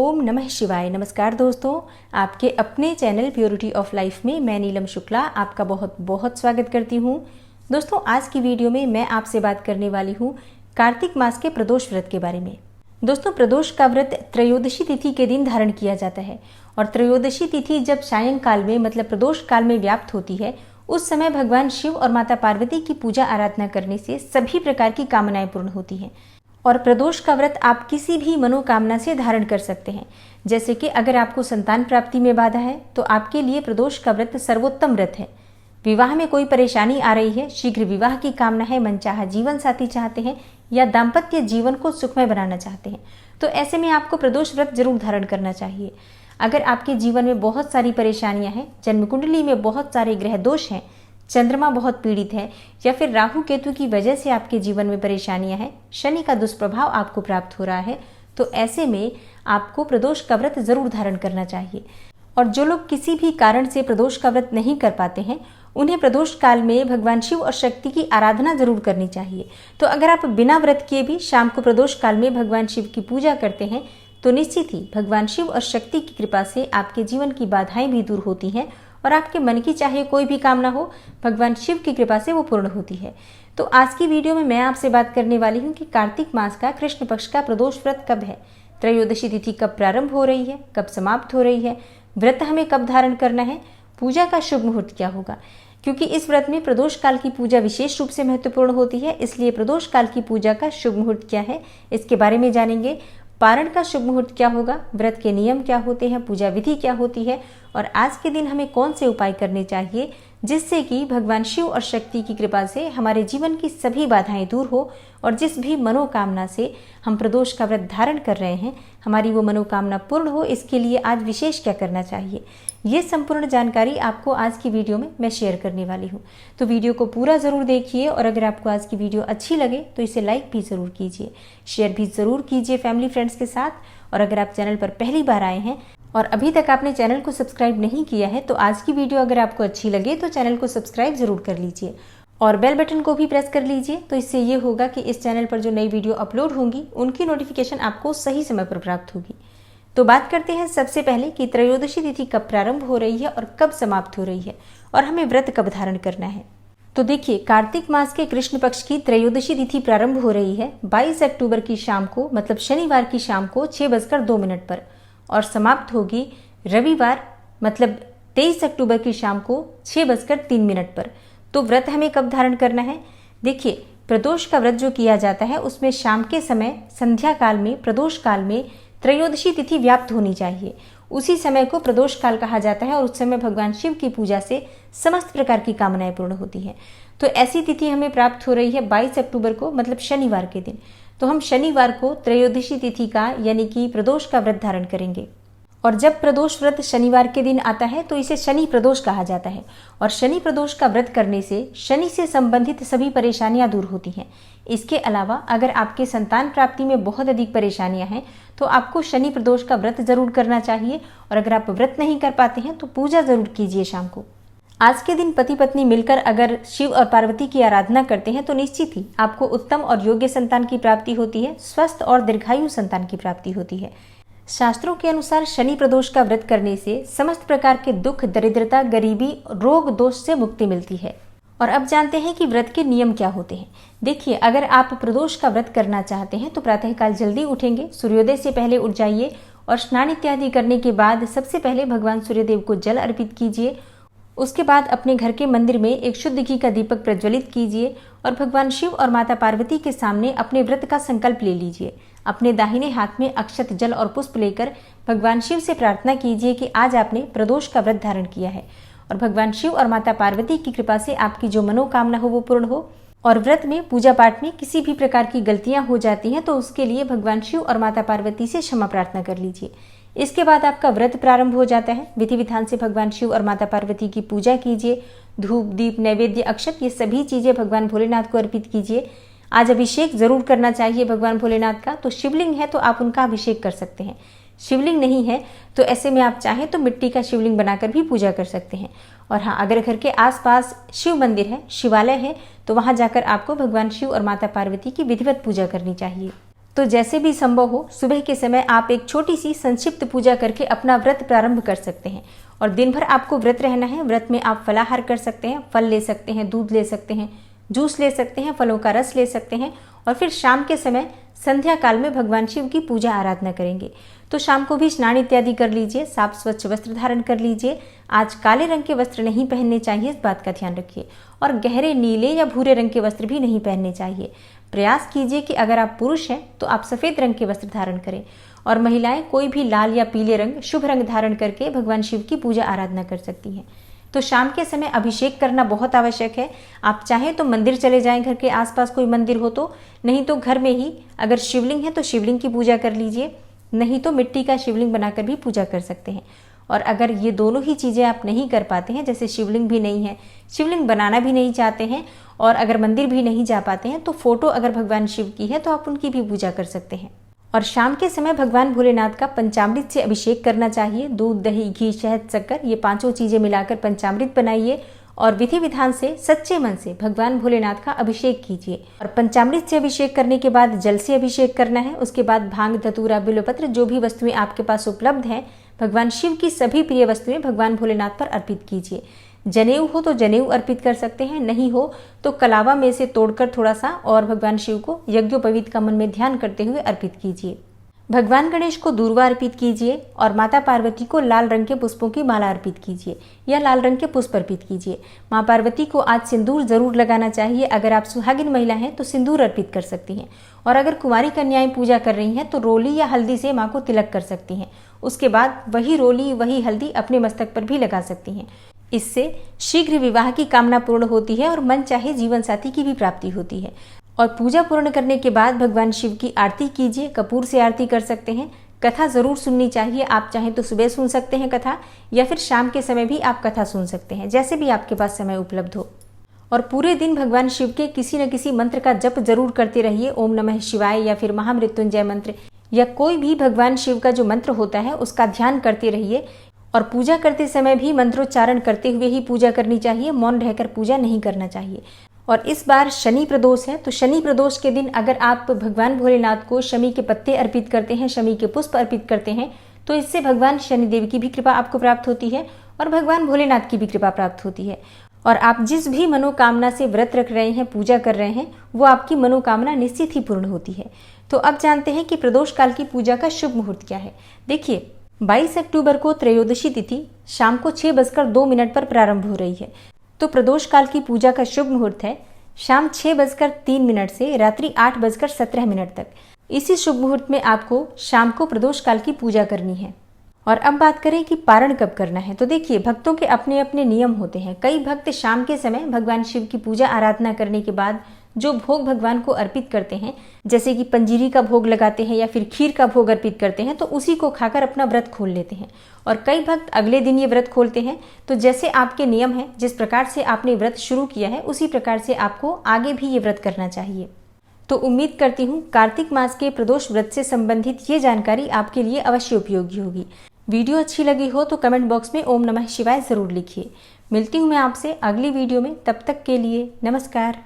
ओम नमः शिवाय। नमस्कार दोस्तों, आपके अपने चैनल प्योरिटी ऑफ लाइफ में मैं नीलम शुक्ला आपका बहुत बहुत स्वागत करती हूँ। दोस्तों, आज की वीडियो में मैं आपसे बात करने वाली हूँ कार्तिक मास के प्रदोष व्रत के बारे में। दोस्तों, प्रदोष का व्रत त्रयोदशी तिथि के दिन धारण किया जाता है और त्रयोदशी तिथि जब सायंकाल में मतलब प्रदोष काल में व्याप्त होती है, उस समय भगवान शिव और माता पार्वती की पूजा आराधना करने से सभी प्रकार की कामनाएं पूर्ण होती हैं। और प्रदोष का व्रत आप किसी भी मनोकामना से धारण कर सकते हैं। जैसे कि अगर आपको संतान प्राप्ति में बाधा है तो आपके लिए प्रदोष का व्रत सर्वोत्तम व्रत है। विवाह में कोई परेशानी आ रही है, शीघ्र विवाह की कामना है, मनचाहा जीवन साथी चाहते हैं या दाम्पत्य जीवन को सुखमय बनाना चाहते हैं, तो ऐसे में आपको प्रदोष व्रत जरूर धारण करना चाहिए। अगर आपके जीवन में बहुत सारी परेशानियां हैं, जन्म कुंडली में बहुत सारे ग्रह दोष हैं, चंद्रमा बहुत पीड़ित है या फिर राहु केतु की वजह से आपके जीवन में परेशानियां हैं, शनि का दुष्प्रभाव आपको प्राप्त हो रहा है, तो ऐसे में आपको प्रदोष का व्रत जरूर धारण करना चाहिए। और जो लोग किसी भी कारण से प्रदोष का व्रत नहीं कर पाते हैं, उन्हें प्रदोष काल में भगवान शिव और शक्ति की आराधना जरूर करनी चाहिए। तो अगर आप बिना व्रत किए भी शाम को प्रदोष काल में भगवान शिव की पूजा करते हैं तो निश्चित ही भगवान शिव और शक्ति की कृपा से आपके जीवन की बाधाएं भी दूर होती हैं और आपके मन की चाहे कोई भी कामना हो, भगवान शिव की कृपा से वो पूर्ण होती है। तो आज की वीडियो में मैं आपसे बात करने वाली हूँ कि कार्तिक मास का कृष्ण पक्ष का प्रदोष व्रत कब है, त्रयोदशी तिथि कब प्रारंभ हो रही है, कब समाप्त हो रही है, व्रत हमें कब धारण करना है, पूजा का शुभ मुहूर्त क्या होगा। क्योंकि इस व्रत में प्रदोष काल की पूजा विशेष रूप से महत्वपूर्ण होती है, इसलिए प्रदोष काल की पूजा का शुभ मुहूर्त क्या है इसके बारे में जानेंगे। पारण का शुभ मुहूर्त क्या होगा, व्रत के नियम क्या होते हैं, पूजा विधि क्या होती है और आज के दिन हमें कौन से उपाय करने चाहिए जिससे कि भगवान शिव और शक्ति की कृपा से हमारे जीवन की सभी बाधाएं दूर हो और जिस भी मनोकामना से हम प्रदोष का व्रत धारण कर रहे हैं हमारी वो मनोकामना पूर्ण हो। इसके लिए आज विशेष क्या करना चाहिए, ये संपूर्ण जानकारी आपको आज की वीडियो में मैं शेयर करने वाली हूँ। तो वीडियो को पूरा ज़रूर देखिए और अगर आपको आज की वीडियो अच्छी लगे तो इसे लाइक भी ज़रूर कीजिए, शेयर भी ज़रूर कीजिए फैमिली फ्रेंड्स के साथ। और अगर आप चैनल पर पहली बार आए हैं और अभी तक आपने चैनल को सब्सक्राइब नहीं किया है तो आज की वीडियो अगर आपको अच्छी लगे तो चैनल को सब्सक्राइब जरूर कर लीजिए और बेल बटन को भी प्रेस कर लीजिए। तो इससे ये होगा कि इस चैनल पर जो नई वीडियो अपलोड होंगी उनकी नोटिफिकेशन आपको सही समय पर प्राप्त होगी। तो बात करते हैं सबसे पहले कि त्रयोदशी तिथि कब प्रारंभ हो रही है और कब समाप्त हो रही है और हमें व्रत कब धारण करना है। तो देखिए, कार्तिक मास के कृष्ण पक्ष की त्रयोदशी तिथि प्रारंभ हो रही है 22 अक्टूबर की शाम को मतलब शनिवार की शाम को 6:02 पर और समाप्त होगी रविवार मतलब 23 अक्टूबर की शाम को 6:03 पर। तो व्रत हमें कब धारण करना है, देखिए प्रदोष का व्रत जो किया जाता है उसमें शाम के समय संध्या काल में प्रदोष काल में त्रयोदशी तिथि व्याप्त होनी चाहिए। उसी समय को प्रदोष काल कहा जाता है और उस समय भगवान शिव की पूजा से समस्त प्रकार की कामनाएं पूर्ण होती हैं। तो ऐसी तिथि हमें प्राप्त हो रही है 22 अक्टूबर को मतलब शनिवार के दिन। तो हम शनिवार को त्रयोदशी तिथि का यानी कि प्रदोष का व्रत धारण करेंगे। और जब प्रदोष व्रत शनिवार के दिन आता है तो इसे शनि प्रदोष कहा जाता है और शनि प्रदोष का व्रत करने से शनि से संबंधित सभी परेशानियां दूर होती हैं। इसके अलावा अगर आपके संतान प्राप्ति में बहुत अधिक परेशानियां हैं तो आपको शनि प्रदोष का व्रत जरूर करना चाहिए और अगर आप व्रत नहीं कर पाते हैं तो पूजा जरूर कीजिए शाम को। आज के दिन पति पत्नी मिलकर अगर शिव और पार्वती की आराधना करते हैं तो निश्चित ही आपको उत्तम और योग्य संतान की प्राप्ति होती है, स्वस्थ और दीर्घायु संतान की प्राप्ति होती है। शास्त्रों के अनुसार शनि प्रदोष का व्रत करने से समस्त प्रकार के दुख, दरिद्रता, गरीबी, रोग दोष से मुक्ति मिलती है। और अब जानते हैं कि व्रत के नियम क्या होते हैं। देखिए, अगर आप प्रदोष का व्रत करना चाहते हैं तो प्रातःकाल जल्दी उठेंगे, सूर्योदय से पहले उठ जाइए और स्नान इत्यादि करने के बाद सबसे पहले भगवान सूर्यदेव को जल अर्पित कीजिए। उसके बाद अपने घर के मंदिर में एक शुद्ध घी का दीपक प्रज्वलित कीजिए और भगवान शिव और माता पार्वती के सामने अपने व्रत का संकल्प ले लीजिए। अपने दाहिने हाथ में अक्षत, जल और पुष्प लेकर भगवान शिव से प्रार्थना कीजिए कि आज आपने प्रदोष का व्रत धारण किया है और भगवान शिव और माता पार्वती की कृपा से आपकी जो मनोकामना हो वो पूर्ण हो। और व्रत में पूजा पाठ में किसी भी प्रकार की गलतियां हो जाती हैं तो उसके लिए भगवान शिव और माता पार्वती से क्षमा प्रार्थना कर लीजिए। इसके बाद आपका व्रत प्रारंभ हो जाता है। विधि विधान से भगवान शिव और माता पार्वती की पूजा कीजिए। धूप, दीप, नैवेद्य, अक्षत ये सभी चीजें भगवान भोलेनाथ को अर्पित कीजिए। आज अभिषेक जरूर करना चाहिए भगवान भोलेनाथ का। तो शिवलिंग है तो आप उनका अभिषेक कर सकते हैं, शिवलिंग नहीं है तो ऐसे में आप चाहें तो मिट्टी का शिवलिंग बनाकर भी पूजा कर सकते हैं। और हाँ, अगर घर के आसपास शिव मंदिर है, शिवालय है, तो वहां जाकर आपको भगवान शिव और माता पार्वती की विधिवत पूजा करनी चाहिए। तो जैसे भी संभव हो सुबह के समय आप एक छोटी सी संक्षिप्त पूजा करके अपना व्रत प्रारंभ कर सकते हैं। और दिन भर आपको व्रत रहना है। व्रत में आप फलाहार कर सकते हैं, फल ले सकते हैं, दूध ले सकते हैं, जूस ले सकते हैं, फलों का रस ले सकते हैं और फिर शाम के समय संध्या काल में भगवान शिव की पूजा आराधना करेंगे। तो शाम को भी स्नान इत्यादि कर लीजिए, साफ स्वच्छ वस्त्र धारण कर लीजिए। आज काले रंग के वस्त्र नहीं पहनने चाहिए, इस बात का ध्यान रखिए। और गहरे नीले या भूरे रंग के वस्त्र भी नहीं पहनने चाहिए। प्रयास कीजिए कि अगर आप पुरुष हैं तो आप सफेद रंग के वस्त्र धारण करें और महिलाएं कोई भी लाल या पीले रंग शुभ रंग धारण करके भगवान शिव की पूजा आराधना कर सकती हैं। तो शाम के समय अभिषेक करना बहुत आवश्यक है। आप चाहें तो मंदिर चले जाएं, घर के आसपास कोई मंदिर हो तो, नहीं तो घर में ही अगर शिवलिंग है तो शिवलिंग की पूजा कर लीजिए, नहीं तो मिट्टी का शिवलिंग बनाकर भी पूजा कर सकते हैं। और अगर ये दोनों ही चीज़ें आप नहीं कर पाते हैं, जैसे शिवलिंग भी नहीं है, शिवलिंग बनाना भी नहीं चाहते हैं और अगर मंदिर भी नहीं जा पाते हैं, तो फोटो अगर भगवान शिव की है तो आप उनकी भी पूजा कर सकते हैं। और शाम के समय भगवान भोलेनाथ का पंचामृत से अभिषेक करना चाहिए। दूध, दही, घी, शहद, शक्कर, ये पांचों चीजें मिलाकर पंचामृत बनाइए और विधि विधान से सच्चे मन से भगवान भोलेनाथ का अभिषेक कीजिए। और पंचामृत से अभिषेक करने के बाद जल से अभिषेक करना है। उसके बाद भांग, धतूरा, बिल्वपत्र, जो भी वस्तुएं आपके पास उपलब्ध हैं, भगवान शिव की सभी प्रिय वस्तुएं भगवान भोलेनाथ पर अर्पित कीजिए। जनेऊ हो तो जनेऊ अर्पित कर सकते हैं, नहीं हो तो कलावा में से तोड़कर थोड़ा सा और भगवान शिव को यज्ञोपवीत का मन में ध्यान करते हुए अर्पित कीजिए। भगवान गणेश को दूर्वा अर्पित कीजिए और माता पार्वती को लाल रंग के पुष्पों की माला अर्पित कीजिए या लाल रंग के पुष्प अर्पित कीजिए। माँ पार्वती को आज सिंदूर जरूर लगाना चाहिए। अगर आप सुहागिन महिला हैं तो सिंदूर अर्पित कर सकती हैं और अगर कुंवारी कन्याएं पूजा कर रही हैं तो रोली या हल्दी से माँ को तिलक कर सकती हैं। उसके बाद वही रोली, वही हल्दी अपने मस्तक पर भी लगा सकती हैं। इससे शीघ्र विवाह की कामना पूर्ण होती है और मन चाहे जीवन साथी की भी प्राप्ति होती है। और पूजा पूर्ण करने के बाद भगवान शिव की आरती कीजिए। कपूर से आरती कर सकते हैं। कथा जरूर सुननी चाहिए। आप चाहें तो सुबह सुन सकते हैं कथा या फिर शाम के समय भी आप कथा सुन सकते हैं, जैसे भी आपके पास समय उपलब्ध हो। और पूरे दिन भगवान शिव के किसी न किसी मंत्र का जप जरूर करते रहिए। ओम नमः शिवाय या फिर महामृत्युंजय मंत्र या कोई भी भगवान शिव का जो मंत्र होता है उसका ध्यान करते रहिए। और पूजा करते समय भी मंत्रोच्चारण करते हुए ही पूजा करनी चाहिए, मौन रहकर पूजा नहीं करना चाहिए। और इस बार शनि प्रदोष है, तो शनि प्रदोष के दिन अगर आप भगवान भोलेनाथ को शमी के पत्ते अर्पित करते हैं, शमी के पुष्प अर्पित करते हैं, तो इससे भगवान शनिदेव की भी कृपा आपको प्राप्त होती है और भगवान भोलेनाथ की भी कृपा प्राप्त होती है। और आप जिस भी मनोकामना से व्रत रख रहे हैं, पूजा कर रहे हैं, वो आपकी मनोकामना निश्चित ही पूर्ण होती है। तो अब जानते हैं कि प्रदोष काल की पूजा का शुभ मुहूर्त क्या है। देखिए, 22 अक्टूबर को त्रयोदशी तिथि शाम को 6:02 पर प्रारंभ हो रही है। तो प्रदोष काल की पूजा का शुभ मुहूर्त है शाम 6:03 से रात्रि 8:17 तक। इसी शुभ मुहूर्त में आपको शाम को प्रदोष काल की पूजा करनी है। और अब बात करें कि पारण कब करना है, तो देखिए, भक्तों के अपने अपने नियम होते हैं। कई भक्त शाम के समय भगवान शिव की पूजा आराधना करने के बाद जो भोग भगवान को अर्पित करते हैं, जैसे कि पंजीरी का भोग लगाते हैं या फिर खीर का भोग अर्पित करते हैं, तो उसी को खाकर अपना व्रत खोल लेते हैं। और कई भक्त अगले दिन ये व्रत खोलते हैं। तो जैसे आपके नियम है, जिस प्रकार से आपने व्रत शुरू किया है उसी प्रकार से आपको आगे भी ये व्रत करना चाहिए। तो उम्मीद करती हूँ कार्तिक मास के प्रदोष व्रत से संबंधित ये जानकारी आपके लिए अवश्य उपयोगी होगी। वीडियो अच्छी लगी हो तो कमेंट बॉक्स में ओम नमः शिवाय जरूर लिखिए। मिलती हूँ मैं आपसे अगली वीडियो में, तब तक के लिए नमस्कार।